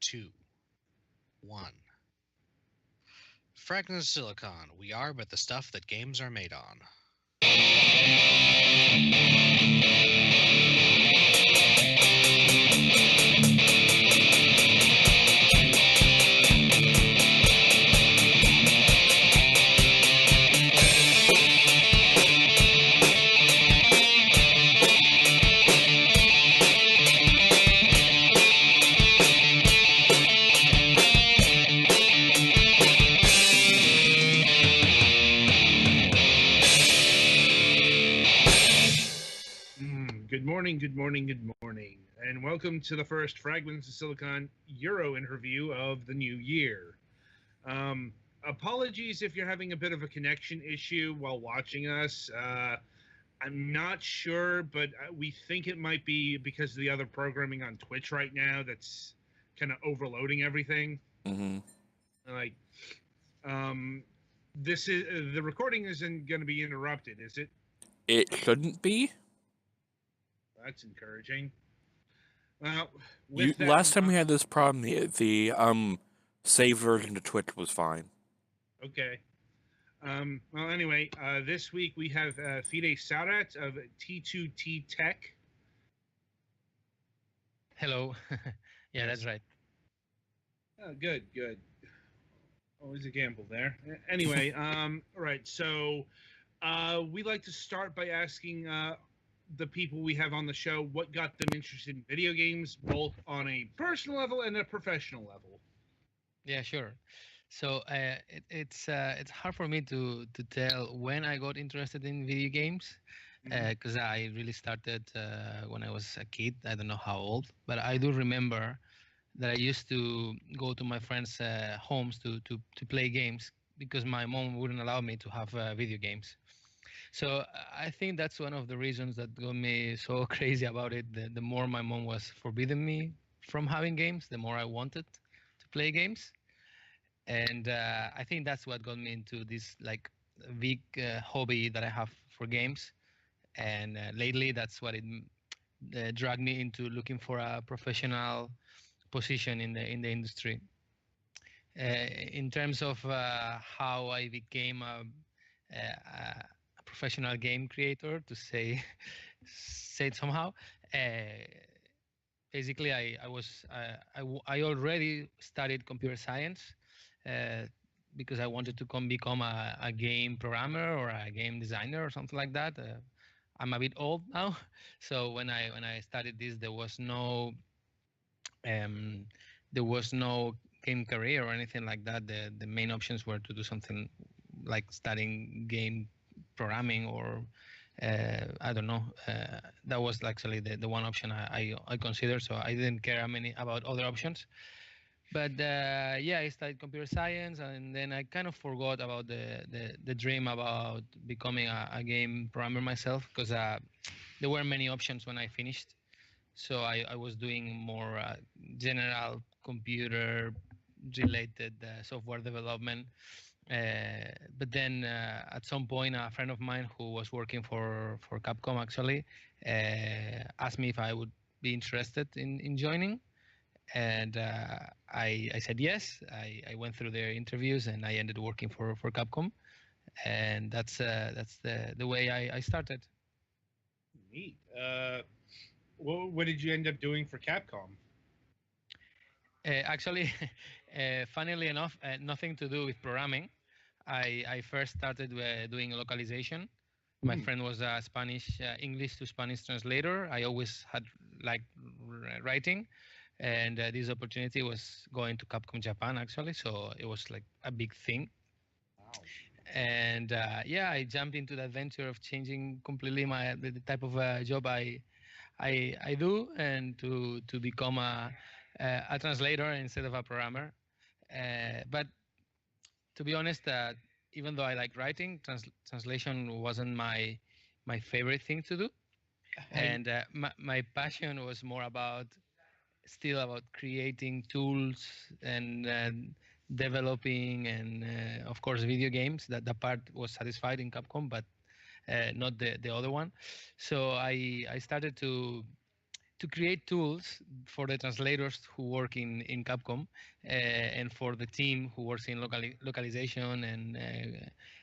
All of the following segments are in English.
2, 1. Fragments of silicon. We are but the stuff that games are made on. Good morning, and welcome to the first Fragments of Silicon Euro interview of the new year. Apologies if you're having a bit of a connection issue while watching us. I'm not sure, but we think it might be because of the other programming on Twitch right now that's kind of overloading everything. This is the recording isn't going to be interrupted, is it? It shouldn't be. That's encouraging. Well, last time we had this problem, the save version to Twitch was fine. Okay. Well, anyway, this week we have Fede Sauret of Titutitech. Hello. Yeah, that's right. Oh, good. Always a gamble there. Anyway, all right. So we like to start by asking the people we have on the show what got them interested in video games, both on a personal level and a professional level. Yeah, sure. So it's hard for me to tell when I got interested in video games, because I really started when I was a kid. I don't know how old, but I do remember that I used to go to my friends' homes to play games because my mom wouldn't allow me to have video games. So I think that's one of the reasons that got me so crazy about it. The more my mom was forbidding me from having games, the more I wanted to play games. And I think that's what got me into this like big hobby that I have for games. And lately, that's what it dragged me into looking for a professional position in the industry. In terms of how I became a professional game creator, to say it somehow. Basically, I already studied computer science because I wanted to become a game programmer or a game designer or something like that. I'm a bit old now, so when I studied this, there was no game career or anything like that. The main options were to do something like studying game programming or I don't know. That was actually the one option I considered. So I didn't care about other options. But yeah, I studied computer science, and then I kind of forgot about the dream about becoming a game programmer myself, because there were many options when I finished. So I was doing more general computer related software development. But then at some point, a friend of mine who was working for Capcom actually asked me if I would be interested in joining. And I said yes. I went through their interviews and I ended working for Capcom. And that's the way I started. Neat. What did you end up doing for Capcom? Actually, funnily enough, nothing to do with programming. I first started doing localization. My friend was a Spanish, English to Spanish translator. I always had liked writing, and this opportunity was going to Capcom Japan actually. So it was like a big thing. Wow. And yeah, I jumped into the adventure of changing completely the type of job I do, and to become a translator instead of a programmer. But to be honest, even though I like writing, translation wasn't my favorite thing to do. And my passion was more about creating tools and developing, and of course video games. That part was satisfied in Capcom, but not the other one. So I started to to create tools for the translators who work in Capcom, and for the team who works in localization, and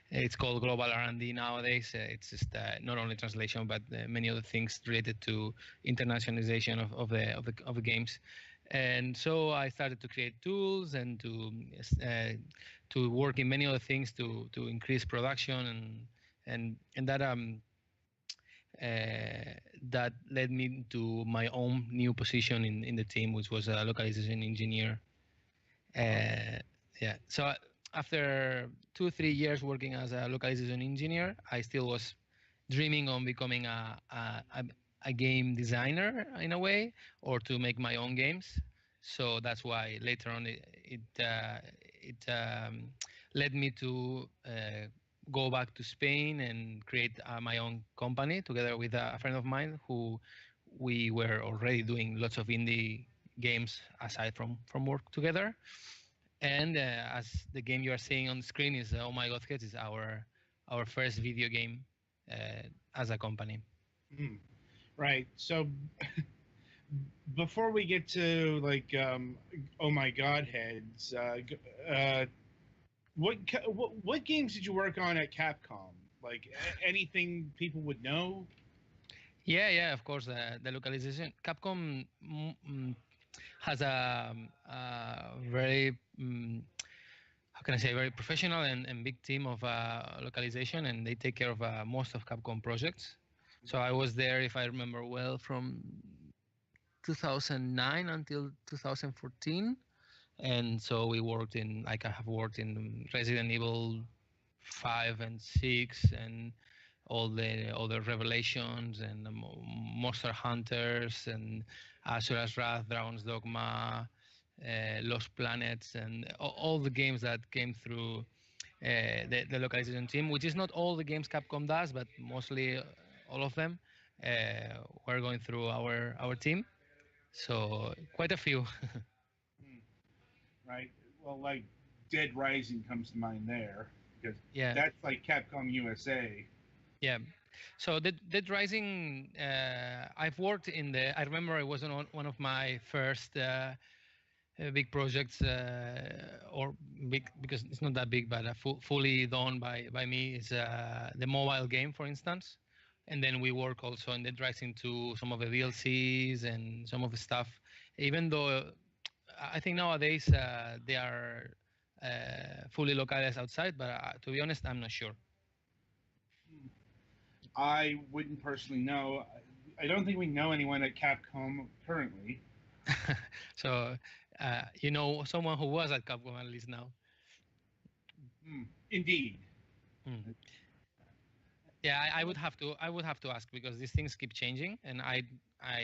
it's called global R&D nowadays. It's just not only translation, but many other things related to internationalization of the games. And so I started to create tools and to work in many other things to increase production, and that that led me to my own new position in the team, which was a localization engineer. Yeah. So after 2-3 years working as a localization engineer, I still was dreaming on becoming a game designer in a way, or to make my own games. So that's why later on it led me to go back to Spain and create my own company together with a friend of mine who we were already doing lots of indie games aside from work together. And as the game you are seeing on the screen is Oh My God Kids, is our first video game as a company. Right. So before we get to like Oh My God Heads, what games did you work on at Capcom? Like anything people would know? Yeah, of course. The localization, Capcom has a very how can I say, very professional and big team of localization, and they take care of most of Capcom projects. So I was there, if I remember well, from 2009 until 2014. And so we worked in, like I have worked in Resident Evil 5 and 6, and all the Revelations, and the Monster Hunters, and Asura's Wrath, Dragon's Dogma, Lost Planets, and all the games that came through the localization team, which is not all the games Capcom does, but mostly all of them were going through our team. So quite a few. Right. Well, like Dead Rising comes to mind there, because Yeah. that's like Capcom USA. Yeah. So Dead Rising, I've worked in I remember it was one of my first big projects, or big, because it's not that big, but fully done by me, is the mobile game, for instance. And then we work also in Dead Rising to some of the DLCs and some of the stuff, even though I think nowadays they are fully localized outside, but to be honest, I'm not sure. I wouldn't personally know. I don't think we know anyone at Capcom currently. So you know someone who was at Capcom at least now. Indeed. Yeah, I would have to ask, because these things keep changing, and I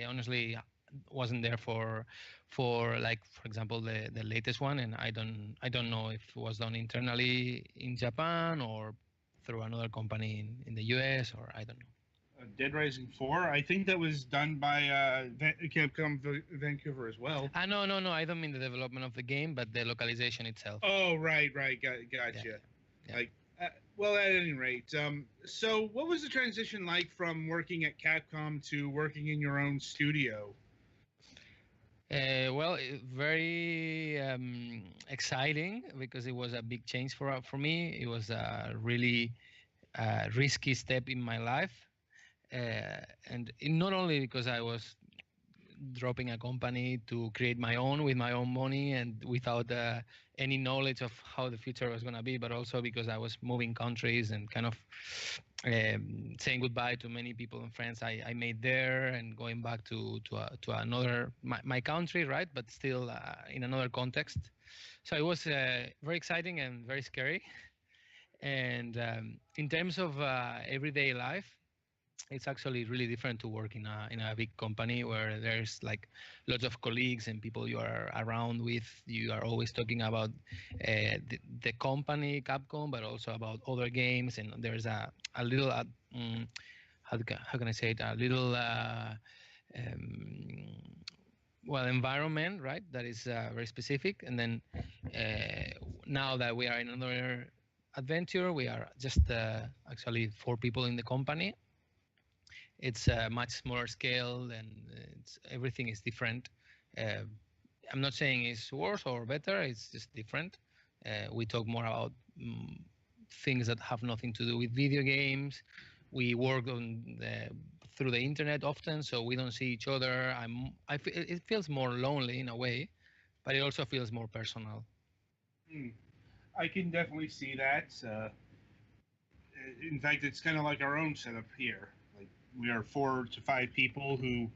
honestly wasn't there for like, for example, the latest one, and I don't know if it was done internally in Japan or through another company in the US, or I don't know. Dead Rising 4, I think that was done by Capcom Vancouver as well. No, I don't mean the development of the game, but the localization itself. Oh, right, gotcha. Yeah. Like, well, at any rate, so what was the transition like from working at Capcom to working in your own studio? Well, very exciting, because it was a big change for me. It was a really risky step in my life, and not only because I was dropping a company to create my own with my own money and without any knowledge of how the future was going to be, but also because I was moving countries and kind of saying goodbye to many people and friends I made there, and going back to another my country, right? But still in another context. So it was very exciting and very scary. And in terms of everyday life, it's actually really different to work in a big company where there's like lots of colleagues and people you are around with. You are always talking about the company Capcom, but also about other games, and there's a little how can I say it, a little well, environment, right, that is very specific. And then now that we are in another adventure, we are just actually 4 people in the company. It's a much smaller scale, and everything is different. I'm not saying it's worse or better. It's just different. We talk more about things that have nothing to do with video games. We work through the internet often, so we don't see each other. It feels more lonely in a way, but it also feels more personal. I can definitely see that. In fact, it's kind of like our own setup here. Like, we are 4 to 5 people who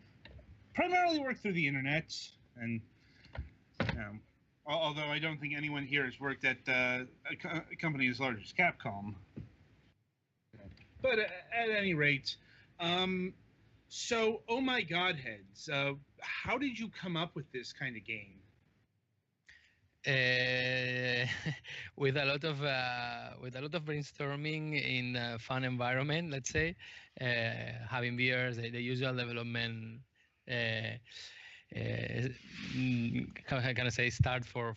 primarily work through the internet, and although I don't think anyone here has worked at a company as large as Capcom. But at any rate, so Oh My Godheads, how did you come up with this kind of game? With a lot of brainstorming in a fun environment, let's say, having beers, the usual development. How can I say, start for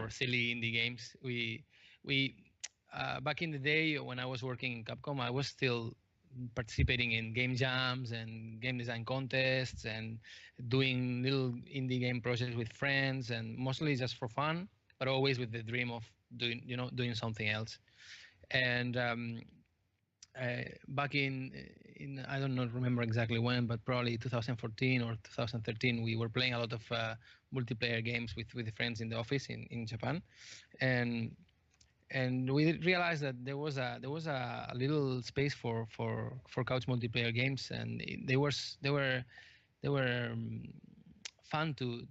silly indie games. We back in the day when I was working in Capcom, I was still participating in game jams and game design contests and doing little indie game projects with friends, and mostly just for fun, but always with the dream of doing something else. And back in I don't know, remember exactly when, but probably 2014 or 2013, we were playing a lot of multiplayer games with friends in the office in Japan, and we realized that there was a little space for couch multiplayer games, and they were fun to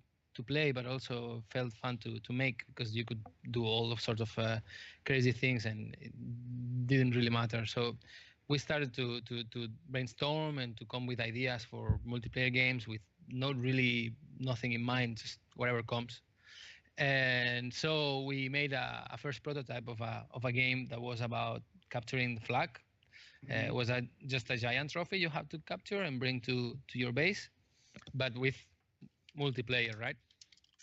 play, but also felt fun to make, because you could do all of sorts of crazy things, and it didn't really matter. So we started to brainstorm and to come with ideas for multiplayer games with nothing in mind, just whatever comes. And so we made a first prototype of a game that was about capturing the flag. It was just a giant trophy you have to capture and bring to your base, but with multiplayer, right?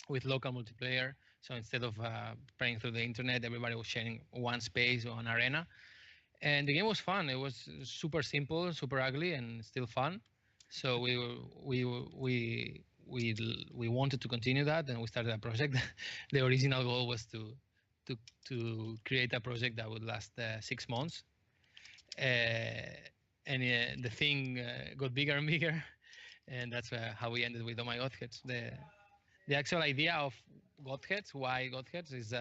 With local multiplayer. So instead of playing through the internet, everybody was sharing one space or an arena. And the game was fun. It was super simple, super ugly, and still fun. So we wanted to continue that, and we started a project. The original goal was to create a project that would last 6 months, and the thing got bigger and bigger, and that's how we ended with Oh My Godheads. The actual idea of Godheads, why Godheads, is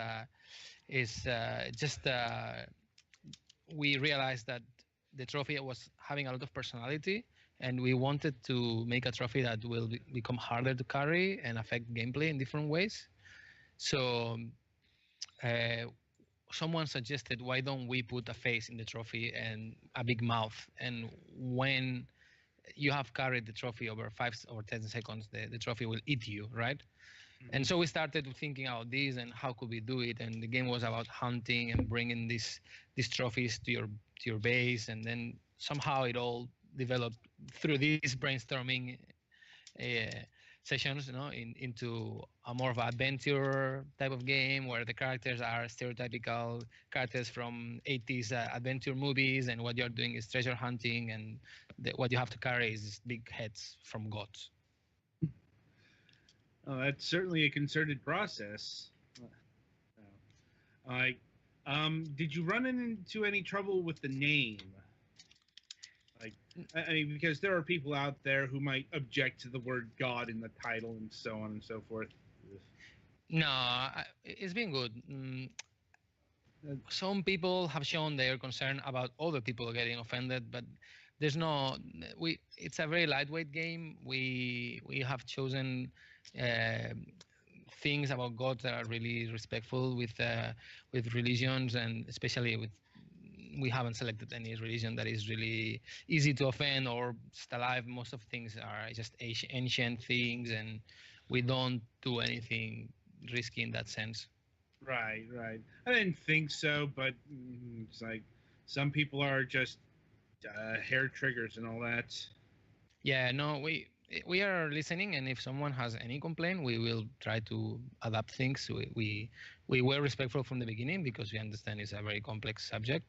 just we realized that the trophy was having a lot of personality, and we wanted to make a trophy that will become harder to carry and affect gameplay in different ways. So someone suggested, why don't we put a face in the trophy and a big mouth, and when you have carried the trophy over 5 or 10 seconds, the trophy will eat you, right? And so we started thinking about this and how could we do it, and the game was about hunting and bringing these trophies to your base, and then somehow it all developed through these brainstorming sessions, into a more of an adventure type of game where the characters are stereotypical characters from 80s adventure movies, and what you're doing is treasure hunting, and what you have to carry is big heads from gods. Oh, that's certainly a concerted process. Did you run into any trouble with the name? I mean, because there are people out there who might object to the word God in the title and so on and so forth. No, it's been good. Some people have shown their concern about other people getting offended, but there's no. It's a very lightweight game. We have chosen things about God that are really respectful with religions, and especially we haven't selected any religion that is really easy to offend or just alive. Most of things are just ancient things, and we don't do anything risky in that sense. Right. I didn't think so, but it's like some people are just hair triggers and all that. Yeah, no, we are listening, and if someone has any complaint, we will try to adapt things. We were respectful from the beginning because we understand it's a very complex subject.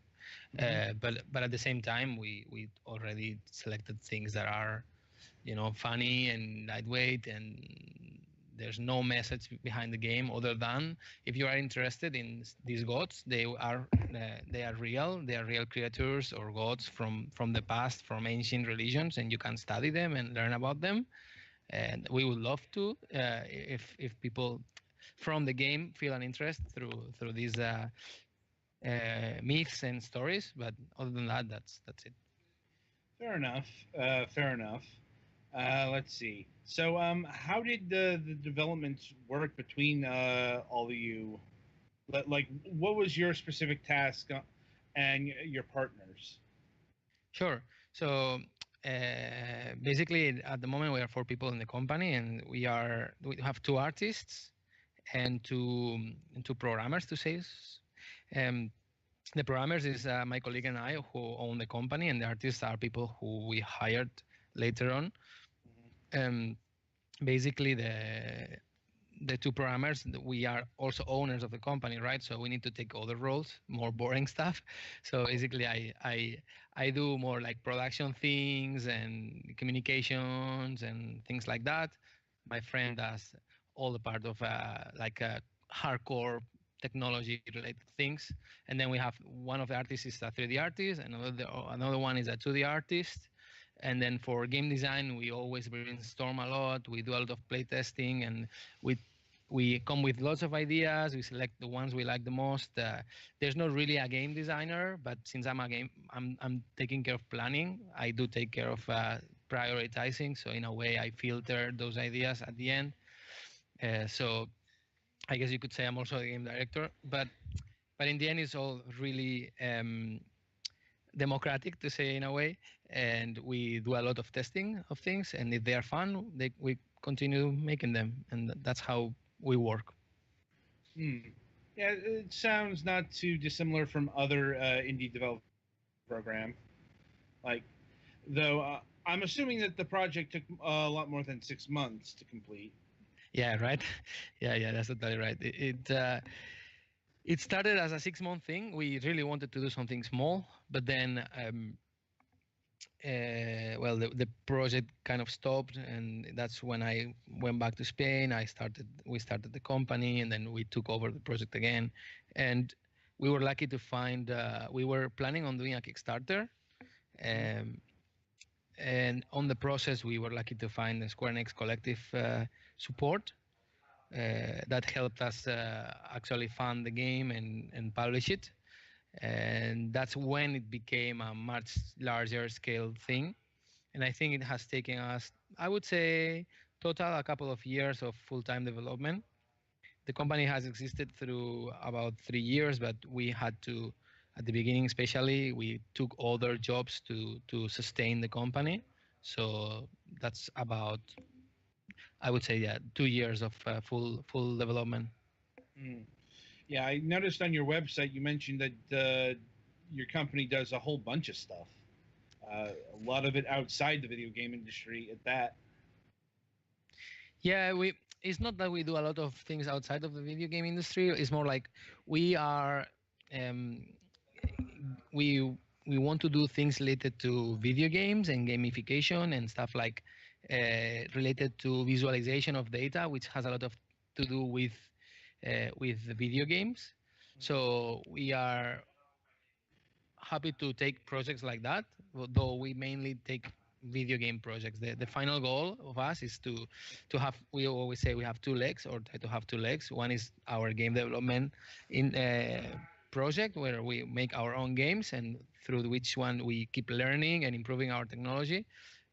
But at the same time, we already selected things that are, funny and lightweight, and there's no message behind the game other than if you are interested in these gods, they are real. They are real creatures or gods from the past, from ancient religions, and you can study them and learn about them. And we would love to, if people from the game feel an interest through these myths and stories. But other than that, that's it. Fair enough. Fair enough. Let's see. So, how did the developments work between all of you? Like, what was your specific task and your partners? Sure. So basically, at the moment, we are 4 people in the company, and we have 2 artists and two programmers to say. The programmers is my colleague and I who own the company, and the artists are people who we hired later on. Basically, the 2 programmers, we are also owners of the company, right? So we need to take other roles, more boring stuff. So basically, I do more like production things and communications and things like that. My friend does all the part of hardcore technology related things. And then we have one of the artists is a 3D artist, and another one is a 2D artist. And then for game design, we always brainstorm a lot. We do a lot of play testing, and we come with lots of ideas. We select the ones we like the most. There's not really a game designer, but since I'm taking care of planning, I do take care of prioritizing. So in a way, I filter those ideas at the end. So I guess you could say I'm also a game director, but in the end, it's all really democratic, to say, in a way, and we do a lot of testing of things, and if they are fun, we continue making them, and that's how we work. Yeah, it sounds not too dissimilar from other indie development program. Like, though I'm assuming that the project took a lot more than 6 months to complete. Yeah, right. Yeah, that's totally right. It started as a 6-month thing. We really wanted to do something small, but then, the project kind of stopped, and that's when I went back to Spain. We started the company, and then we took over the project again. And we were lucky to find. We were planning on doing a Kickstarter, and on the process, we were lucky to find the Square Enix collective support. That helped us actually fund the game and publish it. And that's when it became a much larger scale thing. And I think it has taken us, I would say, total a couple of years of full-time development. The company has existed through about 3 years, but we had to, at the beginning especially, we took other jobs to sustain the company. So that's about, I would say, 2 years of full development. Yeah, I noticed on your website you mentioned that your company does a whole bunch of stuff. A lot of it outside the video game industry at that. Yeah, it's not that we do a lot of things outside of the video game industry. It's more like we are we want to do things related to video games and gamification and stuff like related to visualization of data, which has a lot to do with the video games. So we are happy to take projects like that, though we mainly take video game projects. The final goal of us is to have, we always say we have 2 legs, or try to have 2 legs. One is our game development in project where we make our own games, and through which one we keep learning and improving our technology.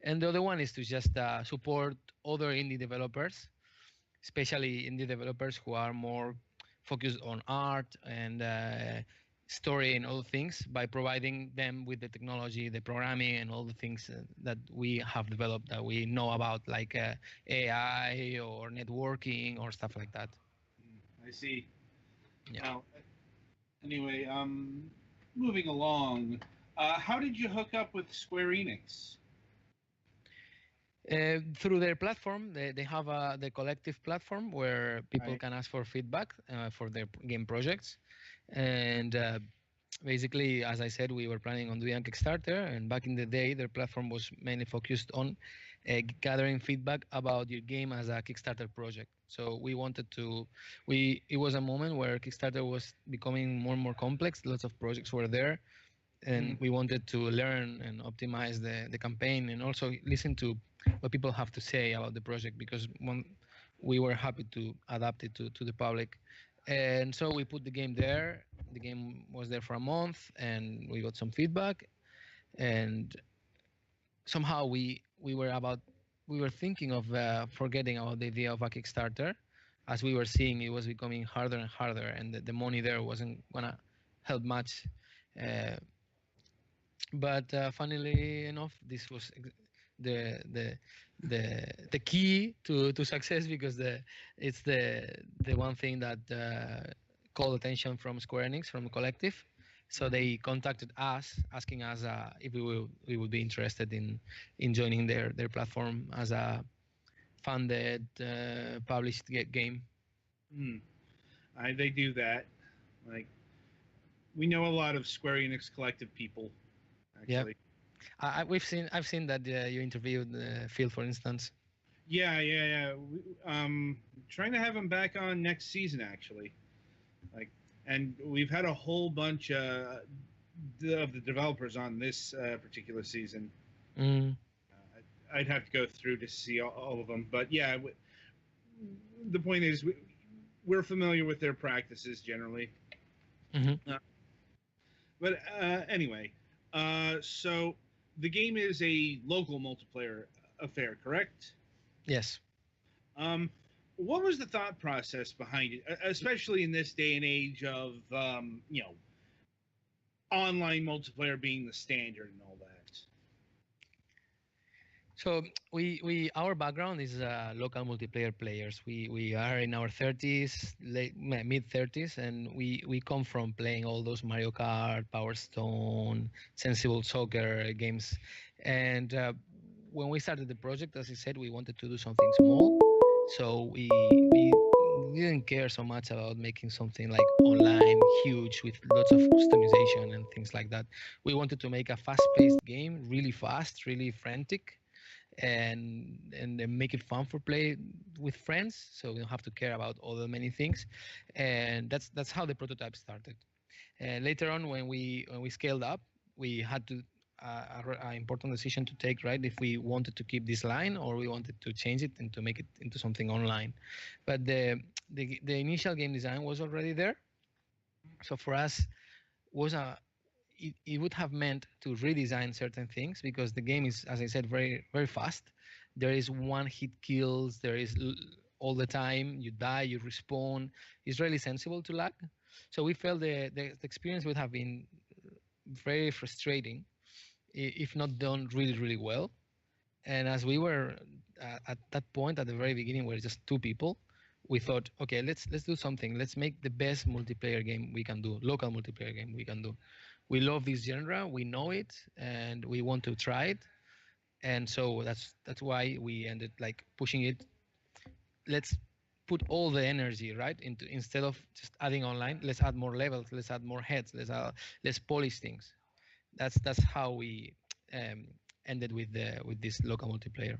And the other one is to just support other indie developers, especially indie developers who are more focused on art and story and all things, by providing them with the technology, the programming, and all the things that we have developed that we know about, like AI or networking or stuff like that. I see. Yeah. Now, anyway, moving along, how did you hook up with Square Enix? Through their platform, they have the collective platform where people Right. can ask for feedback for their game projects, and basically, as I said, we were planning on doing a Kickstarter, and back in the day, their platform was mainly focused on gathering feedback about your game as a Kickstarter project. So we wanted to, it was a moment where Kickstarter was becoming more and more complex. Lots of projects were there, and we wanted to learn and optimize the campaign, and also listen to what people have to say about the project, because we were happy to adapt it to the public. And so we put the game there. The game was there for a month, and we got some feedback, and somehow we were thinking of forgetting about the idea of a Kickstarter, as we were seeing it was becoming harder and harder, and the money there wasn't gonna help much. uh, but funnily enough, this was the the the key to success, because it's the one thing that called attention from Square Enix, from the collective. So they contacted us, asking us if we would be interested in joining their platform as a funded published game. They do that. Like, we know a lot of Square Enix collective people, actually. I've seen that you interviewed Phil, for instance. Yeah. Trying to have him back on next season, actually. Like, and we've had a whole bunch of the developers on this particular season. I'd have to go through to see all of them, but yeah, the point is we're familiar with their practices generally. But anyway, so the game is a local multiplayer affair, correct? Yes. What was the thought process behind it, especially in this day and age of online multiplayer being the standard and all that? So our background is local multiplayer players. We are in our 30s, mid 30s, and we come from playing all those Mario Kart, Power Stone, Sensible Soccer games. And when we started the project, as I said, we wanted to do something small. So we didn't care so much about making something like online huge with lots of customization and things like that. We wanted to make a fast-paced game, really fast, really frantic, and then make it fun for play with friends, so we don't have to care about all the many things. And that's how the prototype started. And later on, when we scaled up, we had to an important decision to take, right? If we wanted to keep this line, or we wanted to change it and to make it into something online. But the initial game design was already there, so for us was it would have meant to redesign certain things, because the game is, as I said, very very fast. There is one hit kills. There is all the time. You die, you respawn. It's really sensible to lag. So we felt the experience would have been very frustrating if not done really really well. And as we were at that point, at the very beginning, we're just two people. We thought, okay, let's do something. Let's make the best multiplayer game we can do, local multiplayer game we can do. We love this genre, we know it, and we want to try it. And so that's why we ended like pushing it. Let's put all the energy right into, instead of just adding online, let's add more levels, let's add more heads, let's polish things. That's how we ended with this local multiplayer.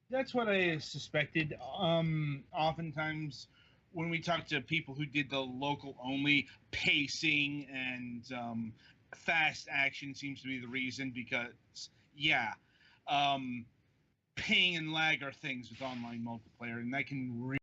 That's what I suspected. Oftentimes, when we talk to people who did the local only, pacing and fast action seems to be the reason, because ping and lag are things with online multiplayer, and that can